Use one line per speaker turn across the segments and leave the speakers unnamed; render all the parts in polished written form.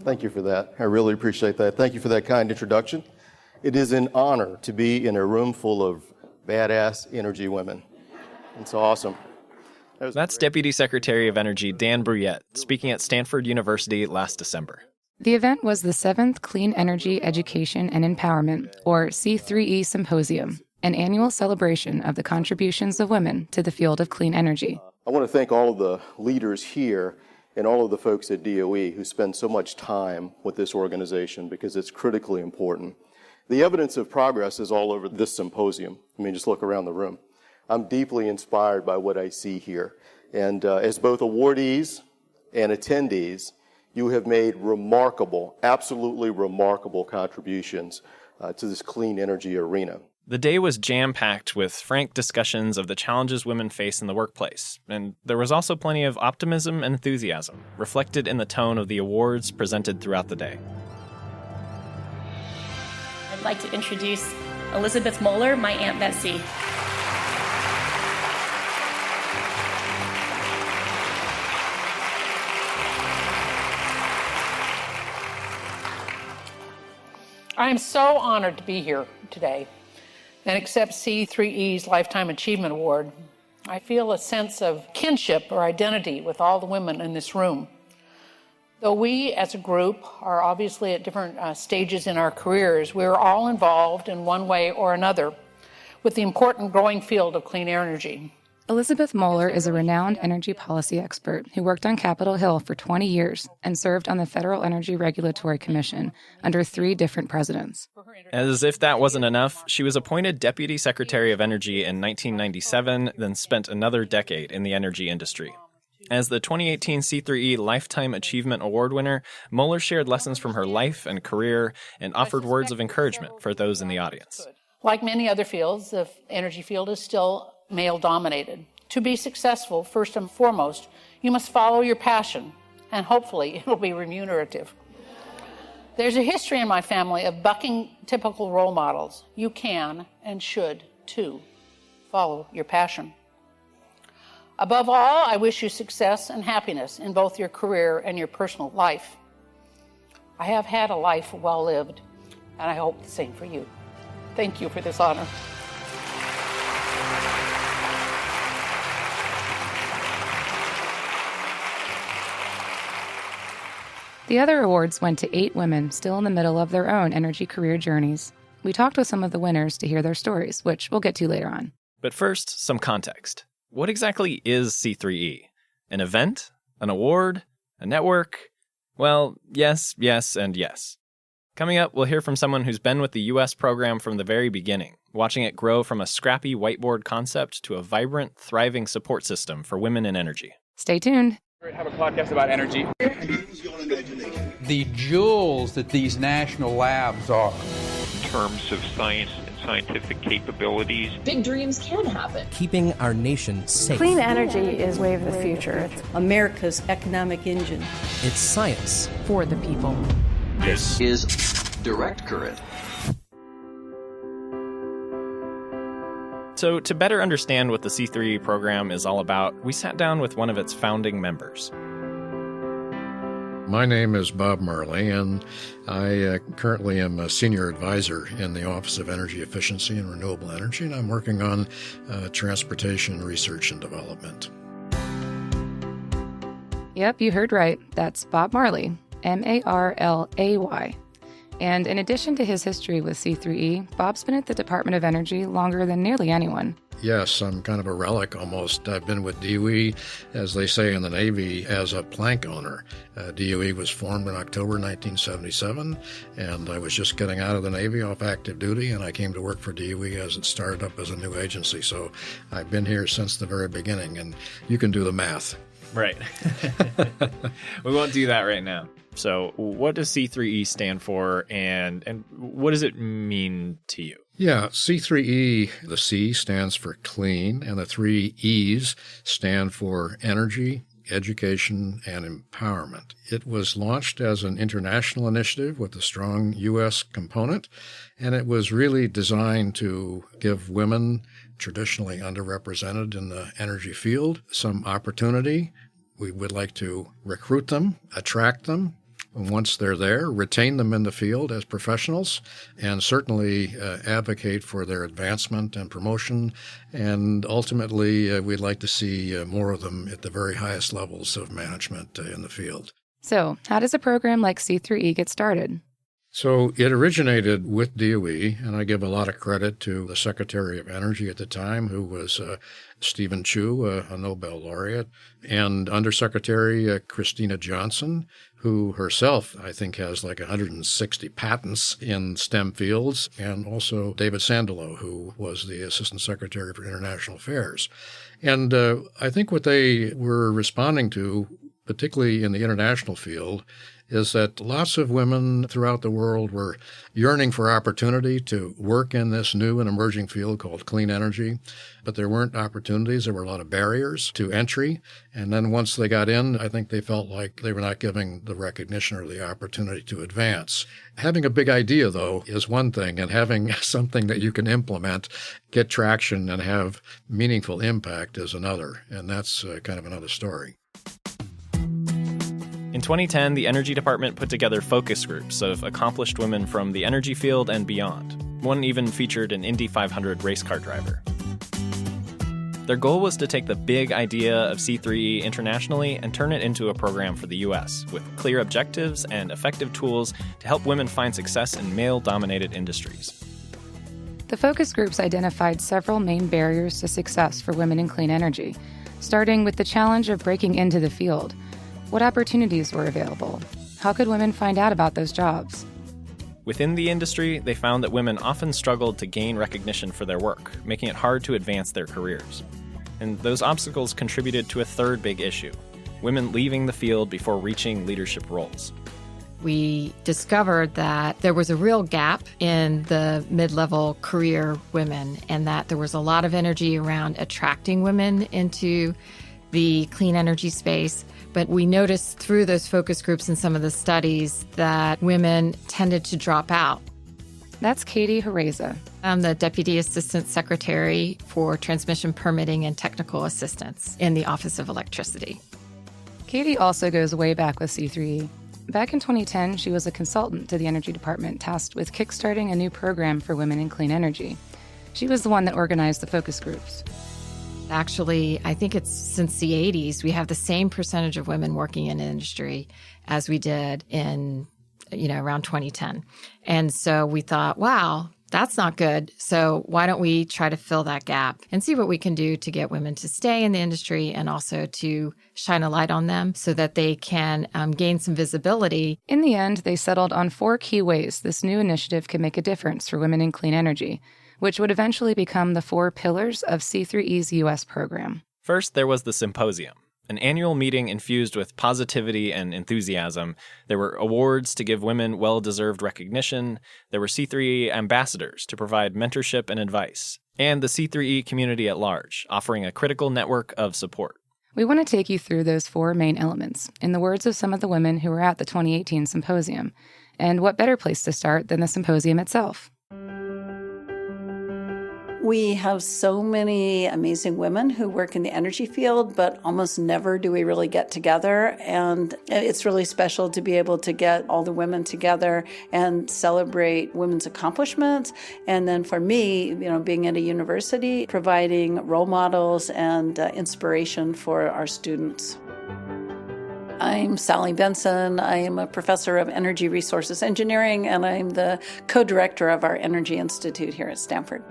Thank you for that. I really appreciate that. Thank you for that kind introduction. It is an honor to be in a room full of badass energy women. It's awesome.
That's Deputy Secretary of Energy Dan Brouillette speaking at Stanford University last December.
The event was the 7th Clean Energy Education and Empowerment, or C3E Symposium, an annual celebration of the contributions of women to the field of clean energy.
I want to thank all of the leaders here and all of the folks at DOE who spend so much time with this organization because it's critically important. The evidence of progress is all over this symposium. I mean, just look around the room. I'm deeply inspired by what I see here. And as both awardees and attendees, you have made remarkable, absolutely remarkable contributions to this clean energy arena.
The day was jam-packed with frank discussions of the challenges women face in the workplace, and there was also plenty of optimism and enthusiasm, reflected in the tone of the awards presented throughout the day.
I'd like to introduce Elizabeth Muller, my Aunt Betsy.
I am so honored to be here today and accept C3E's Lifetime Achievement Award. I feel a sense of kinship or identity with all the women in this room. Though we as a group are obviously at different stages in our careers, we're all involved in one way or another with the important growing field of clean energy.
Elizabeth Muller is a renowned energy policy expert who worked on Capitol Hill for 20 years and served on the Federal Energy Regulatory Commission under 3 different presidents.
As if that wasn't enough, she was appointed Deputy Secretary of Energy in 1997, then spent another decade in the energy industry. As the 2018 C3E Lifetime Achievement Award winner, Muller shared lessons from her life and career and offered words of encouragement for those in the audience.
Like many other fields, the energy field is still male-dominated. To be successful, first and foremost, you must follow your passion, and hopefully it'll be remunerative. There's a history in my family of bucking typical role models. You can and should, too, follow your passion. Above all, I wish you success and happiness in both your career and your personal life. I have had a life well lived, and I hope the same for you. Thank you for this honor.
The other awards went to 8 women still in the middle of their own energy career journeys. We talked with some of the winners to hear their stories, which we'll get to later on.
But first, some context. What exactly is C3E? An event? An award? A network? Well, yes, and yes. Coming up, we'll hear from someone who's been with the U.S. program from the very beginning, watching it grow from a scrappy whiteboard concept to a vibrant, thriving support system for women in energy.
Stay tuned.
We have a podcast about energy.
The jewels that these national labs are.
In terms of science and scientific capabilities.
Big dreams can happen.
Keeping our nation safe.
Clean energy is way of the future. It's America's economic engine.
It's science
for the people.
This is Direct Current.
So to better understand what the C3E program is all about, we sat down with one of its founding members.
My name is Bob Marley, and I currently am a senior advisor in the Office of Energy Efficiency and Renewable Energy, and I'm working on transportation research and development.
Yep, you heard right. That's Bob Marley, Marlay. And in addition to his history with C3E, Bob's been at the Department of Energy longer than nearly anyone.
Yes, I'm kind of a relic almost. I've been with DOE, as they say in the Navy, as a plank owner. DOE was formed in October 1977, and I was just getting out of the Navy off active duty, and I came to work for DOE as it started up as a new agency. So I've been here since the very beginning, and you can do the math.
Right. We won't do that right now. So what does C3E stand for, and what does it mean to you?
Yeah, C3E, the C stands for clean, and the 3 E's stand for energy, education, and empowerment. It was launched as an international initiative with a strong U.S. component, and it was really designed to give women traditionally underrepresented in the energy field some opportunity. We would like to recruit them, attract them, once they're there, retain them in the field as professionals, and certainly advocate for their advancement and promotion. And ultimately, we'd like to see more of them at the very highest levels of management in the field.
So, how does a program like C3E get started?
So it originated with DOE, and I give a lot of credit to the Secretary of Energy at the time, who was Stephen Chu, a Nobel laureate, and Undersecretary Christina Johnson, who herself, I think, has like 160 patents in STEM fields, and also David Sandalow, who was the Assistant Secretary for International Affairs. And I think what they were responding to, particularly in the international field, is that lots of women throughout the world were yearning for opportunity to work in this new and emerging field called clean energy, but there weren't opportunities. There were a lot of barriers to entry. And then once they got in, I think they felt like they were not giving the recognition or the opportunity to advance. Having a big idea, though, is one thing, and having something that you can implement, get traction, and have meaningful impact is another. And that's kind of another story.
In 2010, the Energy Department put together focus groups of accomplished women from the energy field and beyond. One even featured an Indy 500 race car driver. Their goal was to take the big idea of C3E internationally and turn it into a program for the U.S., with clear objectives and effective tools to help women find success in male-dominated industries.
The focus groups identified several main barriers to success for women in clean energy, starting with the challenge of breaking into the field. What opportunities were available? How could women find out about those jobs?
Within the industry, they found that women often struggled to gain recognition for their work, making it hard to advance their careers. And those obstacles contributed to a third big issue: women leaving the field before reaching leadership roles.
We discovered that there was a real gap in the mid-level career women, and that there was a lot of energy around attracting women into the clean energy space. But we noticed through those focus groups and some of the studies that women tended to drop out.
That's Katie Hareza.
I'm the Deputy Assistant Secretary for Transmission Permitting and Technical Assistance in the Office of Electricity.
Katie also goes way back with C3E. Back in 2010, she was a consultant to the Energy Department tasked with kickstarting a new program for women in clean energy. She was the one that organized the focus groups.
Actually, I think it's since the 80s, we have the same percentage of women working in industry as we did in, around 2010. And so we thought, wow, that's not good. So why don't we try to fill that gap and see what we can do to get women to stay in the industry and also to shine a light on them so that they can gain some visibility.
In the end, they settled on 4 key ways this new initiative can make a difference for women in clean energy, which would eventually become the 4 pillars of C3E's U.S. program.
First, there was the symposium, an annual meeting infused with positivity and enthusiasm. There were awards to give women well-deserved recognition. There were C3E ambassadors to provide mentorship and advice, and the C3E community at large, offering a critical network of support.
We want to take you through those 4 main elements, in the words of some of the women who were at the 2018 symposium. And what better place to start than the symposium itself?
We have so many amazing women who work in the energy field, but almost never do we really get together. And it's really special to be able to get all the women together and celebrate women's accomplishments. And then for me, being at a university, providing role models and inspiration for our students. I'm Sally Benson. I am a professor of energy resources engineering, and I'm the co-director of our Energy Institute here at Stanford.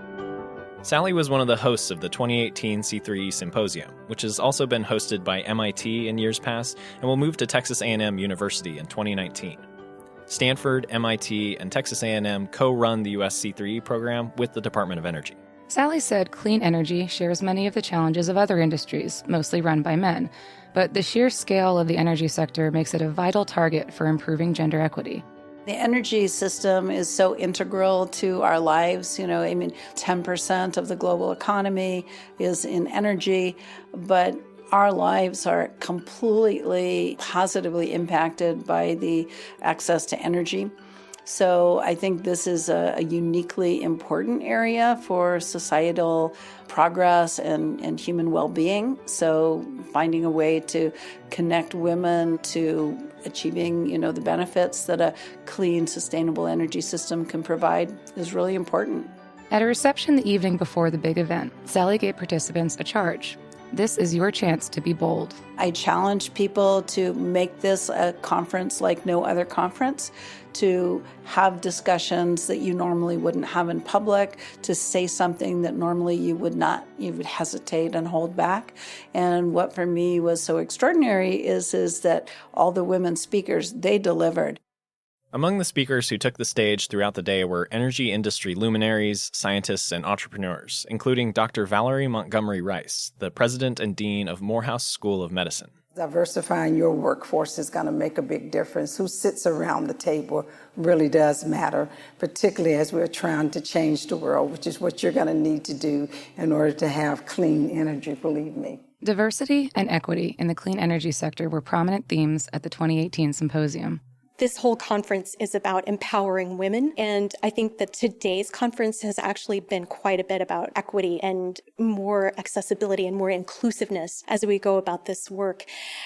Sally was one of the hosts of the 2018 C3E Symposium, which has also been hosted by MIT in years past and will move to Texas A&M University in 2019. Stanford, MIT, and Texas A&M co-run the U.S. C3E program with the Department of Energy.
Sally said clean energy shares many of the challenges of other industries, mostly run by men, but the sheer scale of the energy sector makes it a vital target for improving gender equity.
The energy system is so integral to our lives. 10% of the global economy is in energy, but our lives are completely positively impacted by the access to energy. So I think this is a uniquely important area for societal progress and human well-being. So finding a way to connect women to achieving, the benefits that a clean, sustainable energy system can provide is really important.
At a reception the evening before the big event, Sally gave participants a charge. This is your chance to be bold.
I challenge people to make this a conference like no other conference, to have discussions that you normally wouldn't have in public, to say something that normally you would hesitate and hold back. And what for me was so extraordinary is that all the women speakers, they delivered.
Among the speakers who took the stage throughout the day were energy industry luminaries, scientists, and entrepreneurs, including Dr. Valerie Montgomery Rice, the president and dean of Morehouse School of Medicine.
Diversifying your workforce is going to make a big difference. Who sits around the table really does matter, particularly as we're trying to change the world, which is what you're going to need to do in order to have clean energy, believe me.
Diversity and equity in the clean energy sector were prominent themes at the 2018 symposium.
This whole conference is about empowering women, and I think that today's conference has actually been quite a bit about equity and more accessibility and more inclusiveness as we go about this work.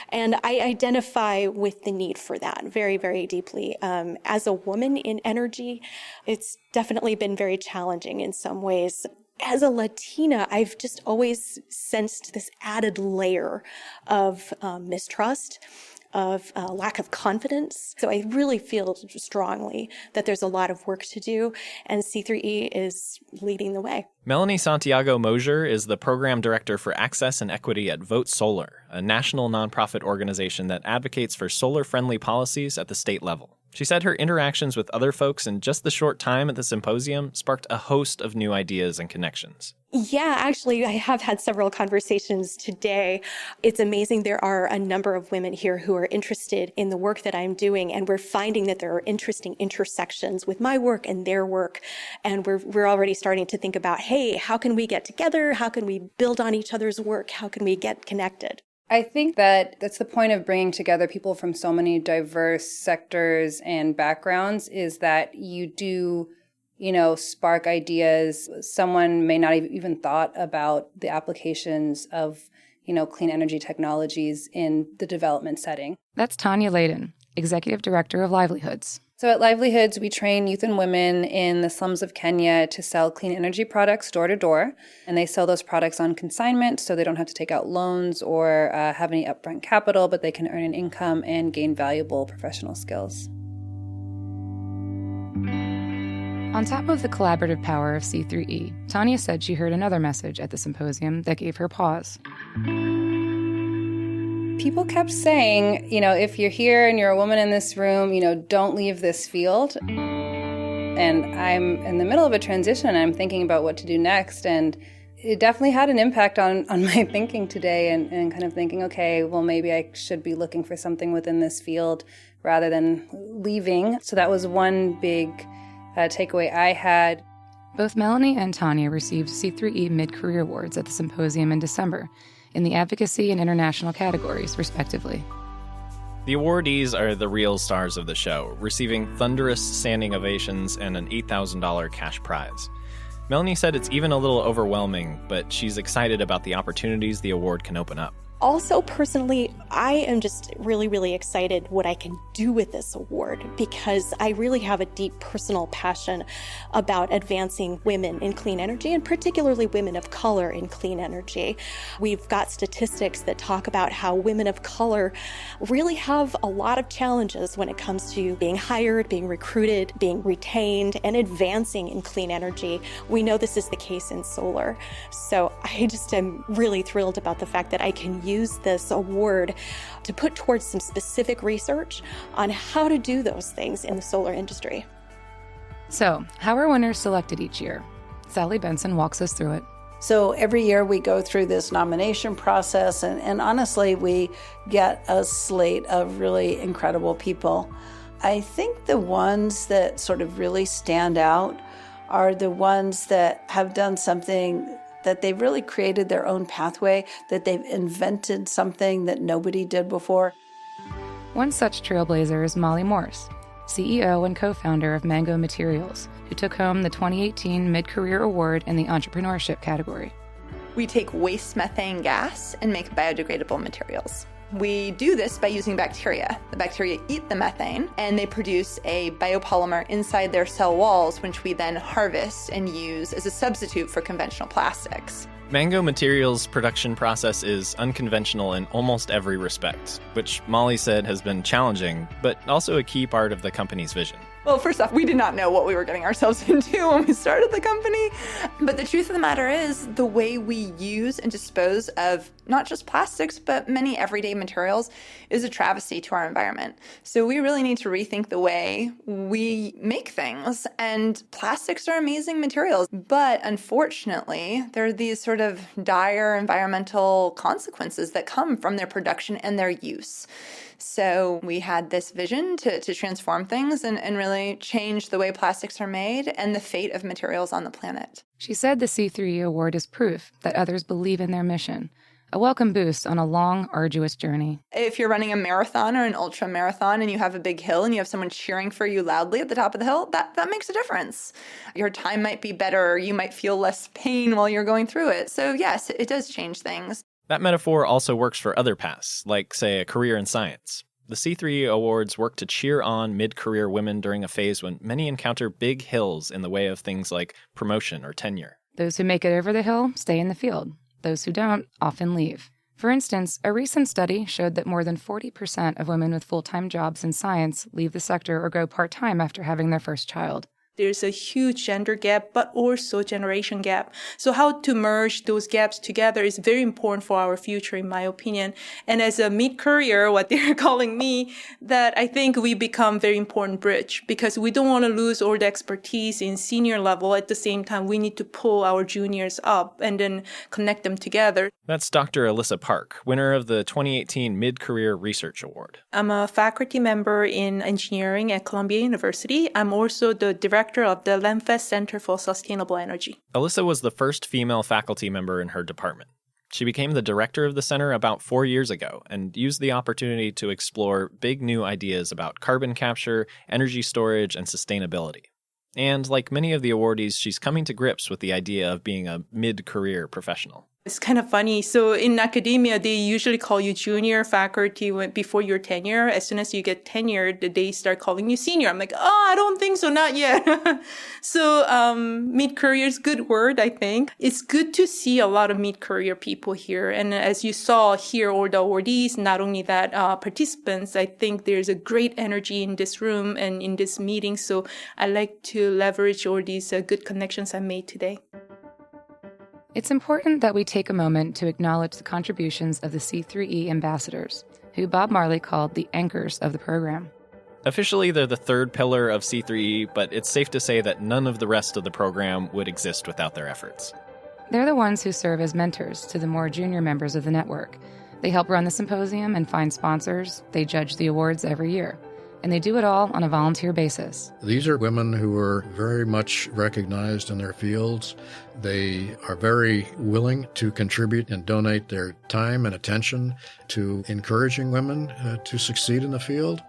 And I identify with the need for that very, very deeply. As a woman in energy, it's definitely been very challenging in some ways. As a Latina, I've just always sensed this added layer of mistrust, of lack of confidence. So I really feel strongly that there's a lot of work to do, and C3E is leading the way.
Melanie Santiago Moser is the program director for access and equity at Vogt Solar, a national nonprofit organization that advocates for solar-friendly policies at the state level. She said her interactions with other folks in just the short time at the symposium sparked a host of new ideas and connections.
Yeah, actually, I have had several conversations today. It's amazing. There are a number of women here who are interested in the work that I'm doing, and we're finding that there are interesting intersections with my work and their work. And we're already starting to think about, hey, how can we get together? How can we build on each other's work? How can we get connected?
I think that's the point of bringing together people from so many diverse sectors and backgrounds, is that you do, spark ideas. Someone may not have even thought about the applications of, clean energy technologies in the development setting.
That's Tanya Layden, Executive Director of Livelihoods.
So at Livelihoods, we train youth and women in the slums of Kenya to sell clean energy products door to door. And they sell those products on consignment, so they don't have to take out loans or have any upfront capital, but they can earn an income and gain valuable professional skills.
On top of the collaborative power of C3E, Tanya said she heard another message at the symposium that gave her pause.
People kept saying, if you're here and you're a woman in this room, don't leave this field. And I'm in the middle of a transition and I'm thinking about what to do next. And it definitely had an impact on my thinking today and kind of thinking, okay, well, maybe I should be looking for something within this field rather than leaving. So that was one big takeaway I had.
Both Melanie and Tanya received C3E Mid-Career Awards at the symposium in December, in the advocacy and international categories, respectively.
The awardees are the real stars of the show, receiving thunderous standing ovations and an $8,000 cash prize. Melanie said it's even a little overwhelming, but she's excited about the opportunities the award can open up.
Also, personally, I am just really, really excited what I can do with this award, because I really have a deep personal passion about advancing women in clean energy, and particularly women of color in clean energy. We've got statistics that talk about how women of color really have a lot of challenges when it comes to being hired, being recruited, being retained, and advancing in clean energy. We know this is the case in solar. So I just am really thrilled about the fact that I can use this award to put towards some specific research on how to do those things in the solar industry.
So, how are winners selected each year? Sally Benson walks us through it.
So every year we go through this nomination process, and honestly, we get a slate of really incredible people. I think the ones that sort of really stand out are the ones that have done something that they've really created their own pathway, that they've invented something that nobody did before.
One such trailblazer is Molly Morse. CEO and co-founder of Mango Materials, who took home the 2018 Mid-Career Award in the Entrepreneurship category.
We take waste methane gas and make biodegradable materials. We do this by using bacteria. The bacteria eat the methane, and they produce a biopolymer inside their cell walls, which we then harvest and use as a substitute for conventional plastics.
Mango Materials' production process is unconventional in almost every respect, which Molly said has been challenging, but also a key part of the company's vision.
Well, first off, we did not know what we were getting ourselves into when we started the company. But the truth of the matter is, the way we use and dispose of not just plastics, but many everyday materials is a travesty to our environment. So we really need to rethink the way we make things. And plastics are amazing materials. But unfortunately, there are these sort of dire environmental consequences that come from their production and their use. So we had this vision to transform things and really change the way plastics are made and the fate of materials on the planet.
She said the C3E Award is proof that others believe in their mission, a welcome boost on a long, arduous journey.
If you're running a marathon or an ultra marathon and you have a big hill and you have someone cheering for you loudly at the top of the hill, that makes a difference. Your time might be better, or you might feel less pain while you're going through it. So yes, it does change things.
That metaphor also works for other paths, like, say, a career in science. The C3E Awards work to cheer on mid-career women during a phase when many encounter big hills in the way of things like promotion or tenure.
Those who make it over the hill stay in the field. Those who don't often leave. For instance, a recent study showed that more than 40% of women with full-time jobs in science leave the sector or go part-time after having their first child.
There's a huge gender gap, but also generation gap. So how to merge those gaps together is very important for our future, in my opinion. And as a mid-career, what they're calling me, that I think we become very important bridge, because we don't want to lose all the expertise in senior level. At the same time, we need to pull our juniors up and then connect them together.
That's Dr. Alyssa Park, winner of the 2018 Mid-Career Research Award.
I'm a faculty member in engineering at Columbia University. I'm also the director of the Lemfest Center for Sustainable Energy.
Alyssa was the first female faculty member in her department. She became the director of the center about 4 years ago and used the opportunity to explore big new ideas about carbon capture, energy storage, and sustainability. And like many of the awardees, she's coming to grips with the idea of being a mid-career professional.
It's kind of funny. So in academia, they usually call you junior faculty before your tenure. As soon as you get tenured, they start calling you senior. I'm like, I don't think so, not yet. So mid-career is a good word, I think. It's good to see a lot of mid-career people here. And as you saw here, all the awardees, not only that, participants, I think there's a great energy in this room and in this meeting. So I like to leverage all these good connections I made today.
It's important that we take a moment to acknowledge the contributions of the C3E ambassadors, who Bob Marley called the anchors of the program.
Officially, they're the third pillar of C3E, but it's safe to say that none of the rest of the program would exist without their efforts.
They're the ones who serve as mentors to the more junior members of the network. They help run the symposium and find sponsors. They judge the awards every year. And they do it all on a volunteer basis.
These are women who are very much recognized in their fields. They are very willing to contribute and donate their time and attention to encouraging women to succeed in the field.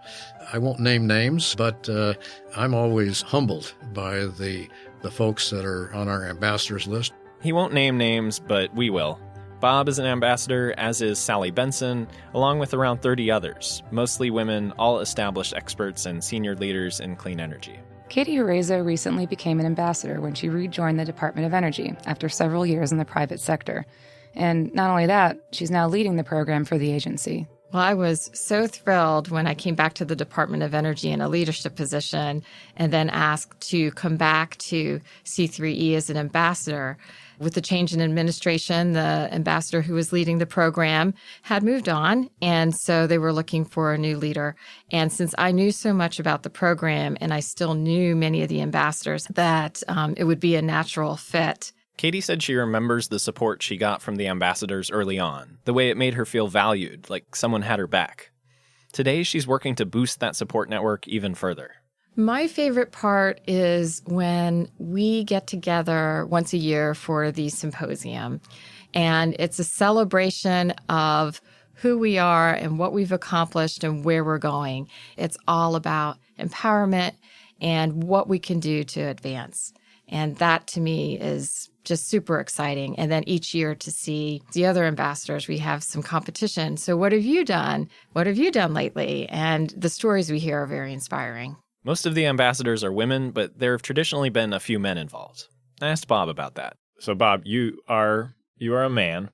I won't name names, but I'm always humbled by the folks that are on our ambassadors list.
He won't name names, but we will. Bob is an ambassador, as is Sally Benson, along with around 30 others, mostly women, all established experts and senior leaders in clean energy.
Katie Arezzo recently became an ambassador when she rejoined the Department of Energy after several years in the private sector. And not only that, she's now leading the program for the agency.
Well, I was so thrilled when I came back to the Department of Energy in a leadership position and then asked to come back to C3E as an ambassador. With the change in administration, the ambassador who was leading the program had moved on, and so they were looking for a new leader. And since I knew so much about the program and I still knew many of the ambassadors, that it would be a natural fit.
Katie said she remembers the support she got from the ambassadors early on, the way it made her feel valued, like someone had her back. Today, she's working to boost that support network even further.
My favorite part is when we get together once a year for the symposium. And it's a celebration of who we are and what we've accomplished and where we're going. It's all about empowerment and what we can do to advance. And that to me is just super exciting. And then each year to see the other ambassadors, we have some competition. So what have you done? What have you done lately? And the stories we hear are very inspiring.
Most of the ambassadors are women, but there have traditionally been a few men involved. I asked Bob about that. So Bob, you are a man.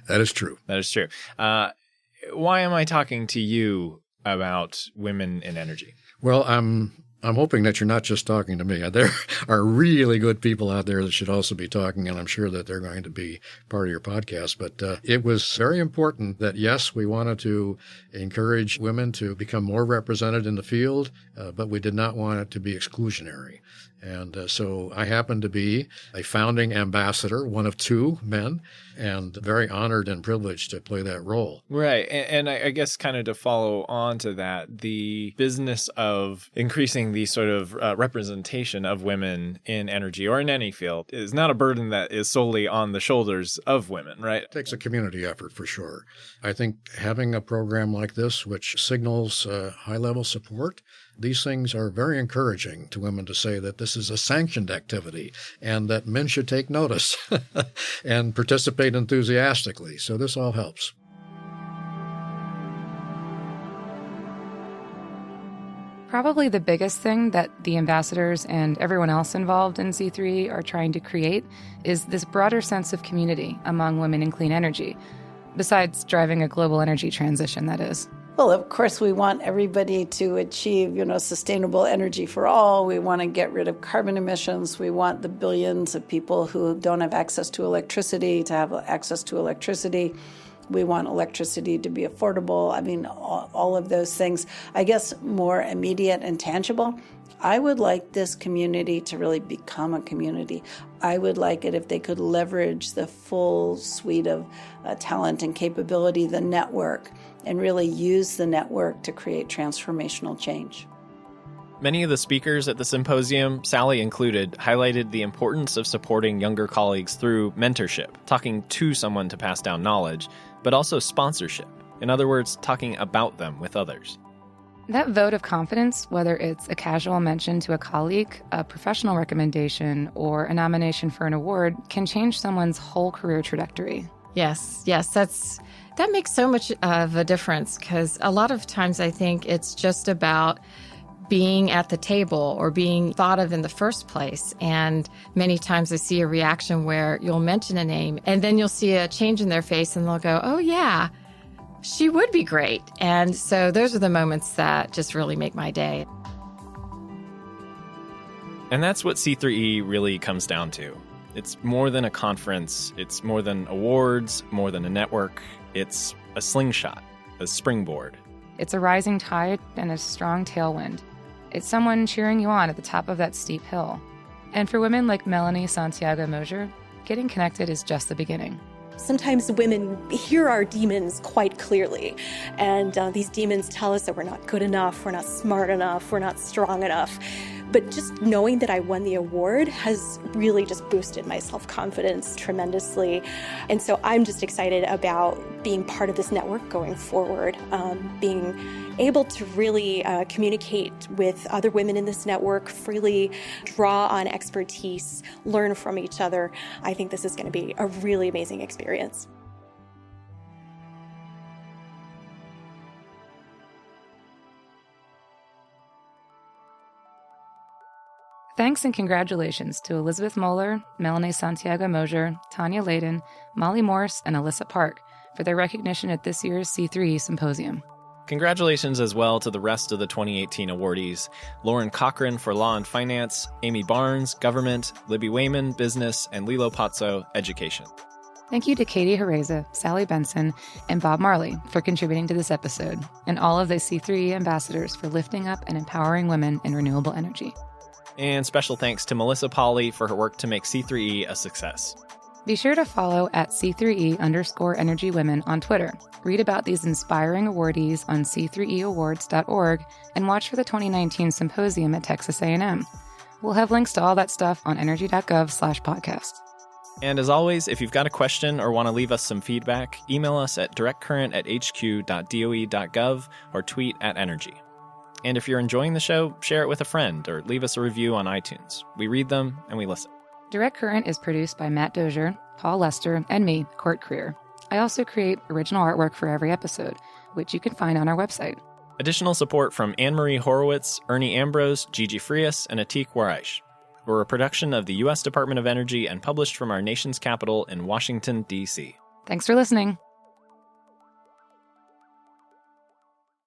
That is true.
That is true. Why am I talking to you about women in energy?
Well, I'm hoping that you're not just talking to me. There are really good people out there that should also be talking, and I'm sure that they're going to be part of your podcast. But it was very important that, yes, we wanted to encourage women to become more represented in the field, but we did not want it to be exclusionary. And so I happen to be a founding ambassador, one of two men, and very honored and privileged to play that role.
Right. And I guess kind of to follow on to that, the business of increasing the sort of representation of women in energy or in any field is not a burden that is solely on the shoulders of women, right?
It takes a community effort for sure. I think having a program like this, which signals high-level support, these things are very encouraging to women to say that this is a sanctioned activity and that men should take notice and participate enthusiastically. So this all helps.
Probably the biggest thing that the ambassadors and everyone else involved in C3E are trying to create is this broader sense of community among women in clean energy, besides driving a global energy transition, that is.
Well, of course, we want everybody to achieve, sustainable energy for all. We want to get rid of carbon emissions. We want the billions of people who don't have access to electricity to have access to electricity. We want electricity to be affordable. I mean, all of those things. I guess more immediate and tangible. I would like this community to really become a community. I would like it if they could leverage the full suite of talent and capability, the network, and really use the network to create transformational change.
Many of the speakers at the symposium, Sally included, highlighted the importance of supporting younger colleagues through mentorship, talking to someone to pass down knowledge, but also sponsorship. In other words, talking about them with others.
That vote of confidence, whether it's a casual mention to a colleague, a professional recommendation, or a nomination for an award, can change someone's whole career trajectory.
Yes, that makes so much of a difference, because a lot of times I think it's just about being at the table or being thought of in the first place. And many times I see a reaction where you'll mention a name and then you'll see a change in their face and they'll go, oh yeah, she would be great. And so those are the moments that just really make my day.
And that's what C3E really comes down to. It's more than a conference. It's more than awards, more than a network. It's a slingshot, a springboard.
It's a rising tide and a strong tailwind. It's someone cheering you on at the top of that steep hill. And for women like Melanie, Santiago, Moser, getting connected is just the beginning.
Sometimes women hear our demons quite clearly, and these demons tell us that we're not good enough, we're not smart enough, we're not strong enough. But just knowing that I won the award has really just boosted my self-confidence tremendously. And so I'm just excited about being part of this network going forward, being able to really communicate with other women in this network, freely draw on expertise, learn from each other. I think this is going to be a really amazing experience.
Thanks and congratulations to Elizabeth Muller, Melanie Santiago Moser, Tanya Layden, Molly Morse, and Alyssa Park for their recognition at this year's C3E Symposium.
Congratulations as well to the rest of the 2018 awardees: Lauren Cochran for Law and Finance, Amy Barnes, Government, Libby Wayman, Business, and Lilo Pozzo, Education.
Thank you to Katie Hareza, Sally Benson, and Bob Marley for contributing to this episode, and all of the C3E ambassadors for lifting up and empowering women in renewable energy.
And special thanks to Melissa Pauley for her work to make C3E a success.
Be sure to follow at C3E_Energy Women on Twitter. Read about these inspiring awardees on c3eawards.org and watch for the 2019 symposium at Texas A&M. We'll have links to all that stuff on Energy.gov/podcast.
And as always, if you've got a question or want to leave us some feedback, email us at directcurrent@hq.doe.gov or tweet @energy. And if you're enjoying the show, share it with a friend or leave us a review on iTunes. We read them and we listen.
Direct Current is produced by Matt Dozier, Paul Lester, and me, Court Creer. I also create original artwork for every episode, which you can find on our website.
Additional support from Anne-Marie Horowitz, Ernie Ambrose, Gigi Frias, and Atik Waraish. We're a production of the U.S. Department of Energy and published from our nation's capital in Washington, D.C.
Thanks for listening.